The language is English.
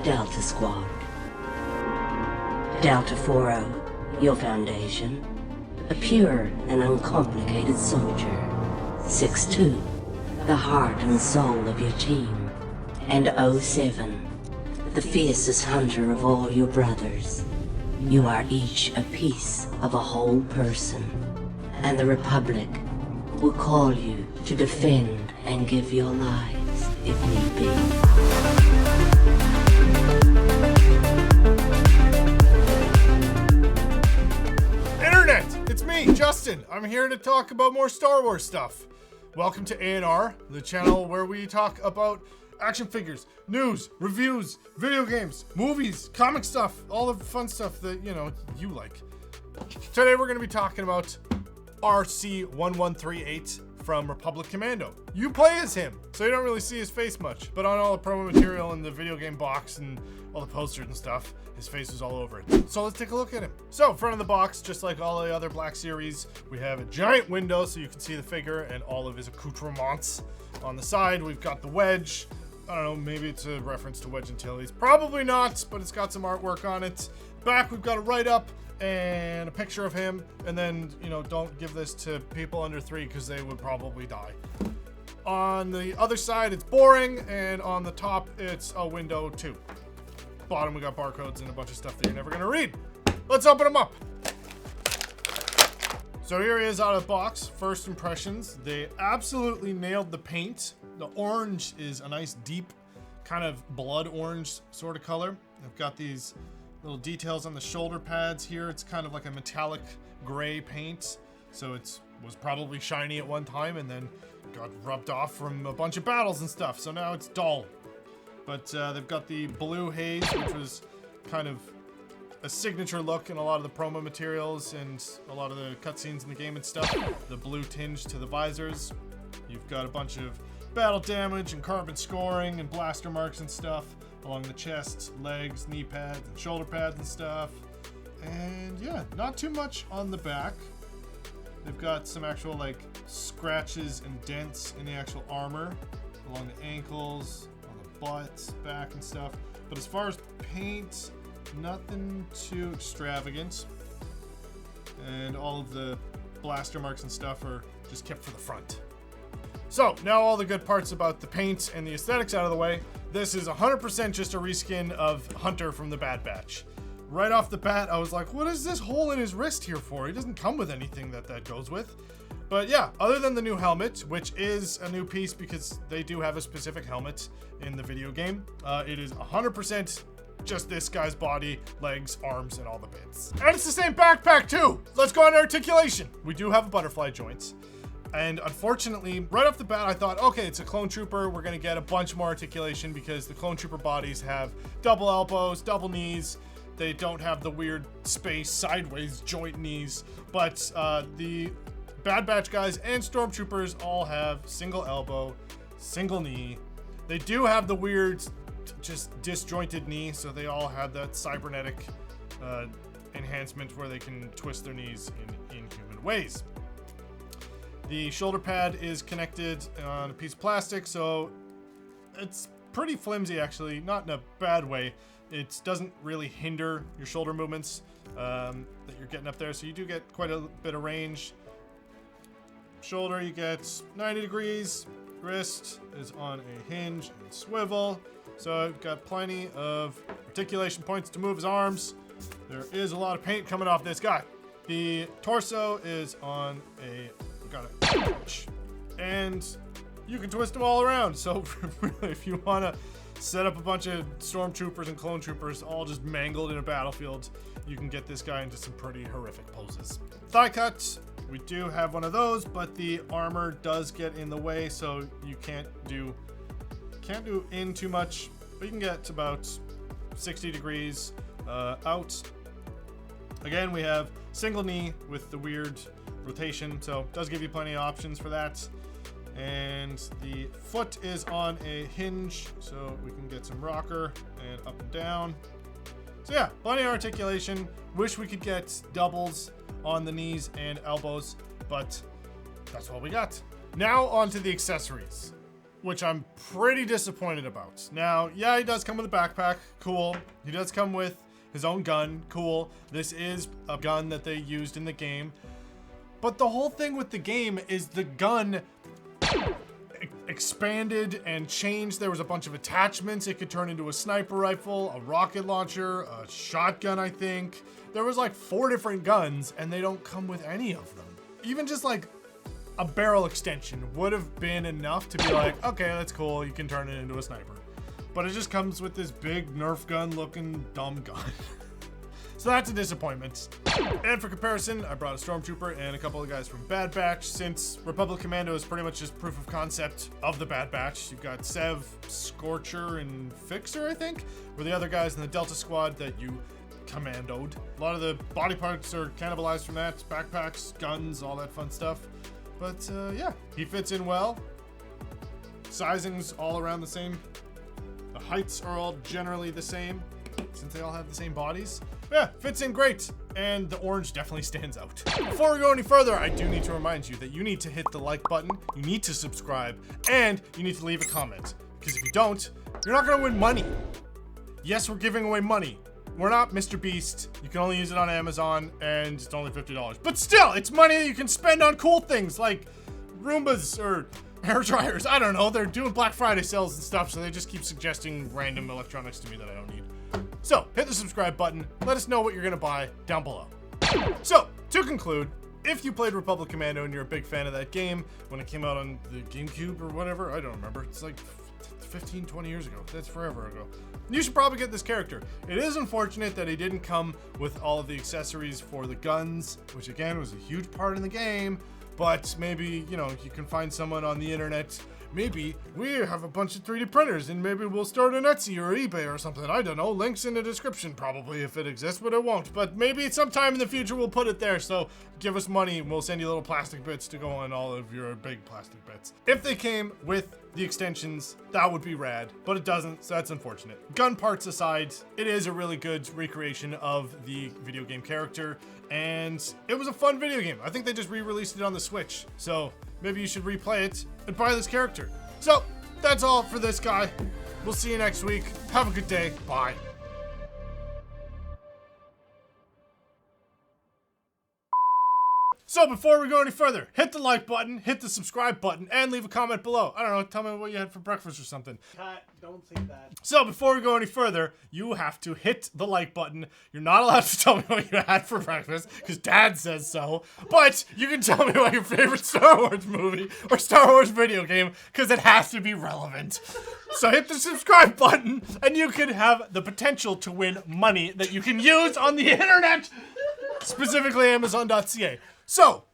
Delta Squad. Delta 40, your foundation. A pure and uncomplicated soldier. 6-2, the heart and soul of your team. And 07, the fiercest hunter of all your brothers. You are each a piece of a whole person, and the Republic will call you to defend and give your lives if need be. Internet, it's me, Justin. I'm here to talk about more Star Wars stuff. Welcome to A&R, the channel where we talk about action figures, news, reviews, video games, movies, comic stuff, all the fun stuff that, you like. Today we're going to be talking about RC1138 from Republic Commando. You play as him, so you don't really see his face much, but on all the promo material in the video game box and all the posters and stuff, his face was all over it. So let's take a look at him. So, front of the box, just like all the other Black Series, we have a giant window so you can see the figure and all of his accoutrements. On the side, we've got the wedge. I don't know, maybe it's a reference to Wedge Antilles. Probably not, but it's got some artwork on it. Back, we've got a write-up and a picture of him. And then, don't give this to people under 3 because they would probably die. On the other side, it's boring, and on the top, it's a window too. Bottom, we got barcodes and a bunch of stuff that you're never gonna read. Let's open them up. So here he is out of the box. First impressions. They absolutely nailed the paint. The orange is a nice deep kind of blood orange sort of color. I've got these little details on the shoulder pads here. It's kind of like a metallic gray paint. So it was probably shiny at one time and then got rubbed off from a bunch of battles and stuff. So now it's dull. But they've got the blue haze, which was kind of a signature look in a lot of the promo materials and a lot of the cutscenes in the game and stuff. The blue tinge to the visors. You've got a bunch of battle damage and carbon scoring and blaster marks and stuff along the chest, legs, knee pads, and shoulder pads and stuff. And yeah, not too much on the back. They've got some actual scratches and dents in the actual armor along the ankles, butts, back and stuff. But as far as paint, nothing too extravagant. And all of the blaster marks and stuff are just kept for the front. So now all the good parts about the paint and the aesthetics out of the way, this is 100% just a reskin of Hunter from the Bad Batch. Right off the bat, I was like, what is this hole in his wrist here for? He doesn't come with anything that goes with. But yeah, other than the new helmet, which is a new piece because they do have a specific helmet in the video game, it is 100% just this guy's body, legs, arms, and all the bits. And it's the same backpack too! Let's go on to articulation. We do have a butterfly joint. And unfortunately, right off the bat, I thought, okay, it's a clone trooper. We're gonna get a bunch more articulation because the clone trooper bodies have double elbows, double knees. They don't have the weird space sideways joint knees, but the Bad Batch guys and stormtroopers all have single elbow, single knee. They do have the weird, just disjointed knee, so they all have that cybernetic enhancement where they can twist their knees in inhuman ways. The shoulder pad is connected on a piece of plastic, so it's pretty flimsy actually, not in a bad way. It doesn't really hinder your shoulder movements that you're getting up there, so you do get quite a bit of range. Shoulder, you get 90 degrees. Wrist is on a hinge and swivel, so I've got plenty of articulation points to move his arms. There is a lot of paint coming off this guy. The torso is on a couch, and you can twist them all around. So really, if you want to set up a bunch of stormtroopers and clone troopers all just mangled in a battlefield, you can get this guy into some pretty horrific poses. Thigh cut, we do have one of those, but the armor does get in the way, so you can't do in too much, but you can get about 60 degrees out. Again, we have single knee with the weird rotation, so it does give you plenty of options for that. And the foot is on a hinge, so we can get some rocker and up and down. So yeah, plenty of articulation. Wish we could get doubles on the knees and elbows, but that's what we got. Now on to the accessories. which I'm pretty disappointed about. Now, yeah, he does come with a backpack, cool. He does come with his own gun, cool. This is a gun that they used in the game. But the whole thing with the game is the gun expanded and changed. There was a bunch of attachments. It could turn into a sniper rifle, a rocket launcher, a shotgun, I think. There was like 4 different guns, and they don't come with any of them. Even just like a barrel extension would have been enough to be like, okay, that's cool, you can turn it into a sniper. But it just comes with this big Nerf gun looking dumb gun. So that's a disappointment. And for comparison, I brought a Stormtrooper and a couple of guys from Bad Batch, since Republic Commando is pretty much just proof of concept of the Bad Batch. You've got Sev, Scorcher, and Fixer, I think, were the other guys in the Delta Squad that you commandoed. A lot of the body parts are cannibalized from that, backpacks, guns, all that fun stuff. But yeah, he fits in well. Sizing's all around the same. The heights are all generally the same, since they all have the same bodies. Yeah, fits in great, and the orange definitely stands out. Before we go any further, I do need to remind you that you need to hit the like button, you need to subscribe, and you need to leave a comment. Because if you don't, you're not gonna win money. Yes, we're giving away money. We're not Mr. Beast. You can only use it on Amazon, and it's only $50. But still, it's money that you can spend on cool things like Roombas or hair dryers. I don't know. They're doing Black Friday sales and stuff, so they just keep suggesting random electronics to me that I don't need. So, hit the subscribe button. Let us know what you're going to buy down below. So, to conclude, if you played Republic Commando and you're a big fan of that game when it came out on the GameCube or whatever, I don't remember. It's like 15, 20 years ago. That's forever ago. You should probably get this character. It is unfortunate that he didn't come with all of the accessories for the guns, which again was a huge part in the game, but maybe, you know, you can find someone on the internet. Maybe we have a bunch of 3D printers and maybe we'll start an Etsy or eBay or something. I don't know. Links in the description probably if it exists, but it won't. But maybe sometime in the future we'll put it there. So give us money and we'll send you little plastic bits to go on all of your big plastic bits. If they came with the extensions, that would be rad, but it doesn't, so that's unfortunate. Gun parts aside, it is a really good recreation of the video game character, and it was a fun video game. I think they just re-released it on the Switch, so maybe you should replay it and buy this character. So, that's all for this guy. We'll see you next week. Have a good day. Bye. So before we go any further, hit the like button, hit the subscribe button, and leave a comment below. I don't know, tell me what you had for breakfast or something. Cat, don't say that. So before we go any further, you have to hit the like button. You're not allowed to tell me what you had for breakfast, because Dad says so. But you can tell me about your favorite Star Wars movie or Star Wars video game, because it has to be relevant. So hit the subscribe button, and you can have the potential to win money that you can use on the internet, specifically Amazon.ca. So,